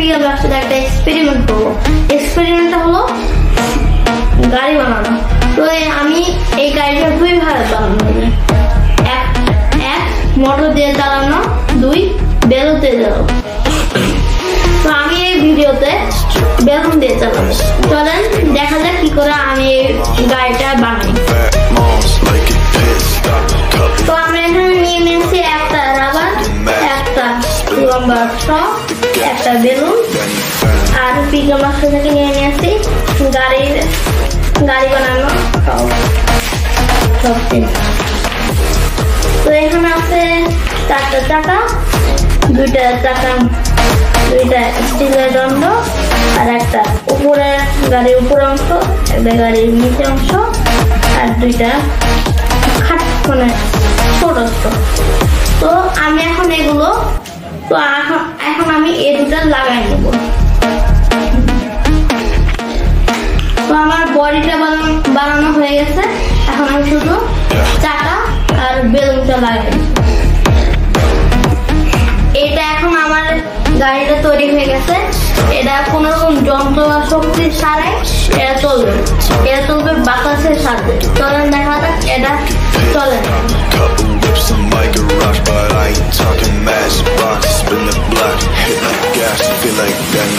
বিকেল রাস্তাতে একটা এক্সপেরিমেন্ট করবো। এক্সপেরিমেন্টটা হলো গাড়ি বানানো। তো আমি এই গাড়িটা দুই ভাবে বানানো হবে, এক মোটর দিয়ে চালানো, দুই বেলুন দিয়ে চালানো। তো আমি এই ভিডিওতে বেলুন দিয়ে চালাবো। চলেন দেখা যাক কি করে আমি এই গাড়িটা বানাই। তো আমরা এখানে নিয়ে নিয়েছি একটা রাবার, একটা লম্বা স্টক, একটা বেলুন, আর পিকআপ বক্স থেকে নিয়ে নিয়েছি গাড়ি বানানো সব। তো এখানে আছে 4টা চাকা, 2টা চাকা, 2টা স্টিলের দণ্ড, আর একটা উপরের গাড়ির উপর অংশ, একটা গাড়ির নিচে অংশ, আর 2টা মানে ছোট ছোট। তো আমি এখন এগুলো এখন আমি এই দুটা লাগাই নেব। তো আমার বডিটা বানানো হয়ে গেছে, এখন আমি শুধু চাকা আর বেলুনটা লাগাই। এটা এখন আমার গাড়িটা তৈরি হয়ে গেছে। এটা কোন রকম যন্ত্র বা শক্তি ছাড়াই এটা চলবে বাতাসের সাথে। চলেন দেখা যাক এটা চলে। My garage, but I ain't talking Matchbox. Spin the block, hit like gas, feel like that.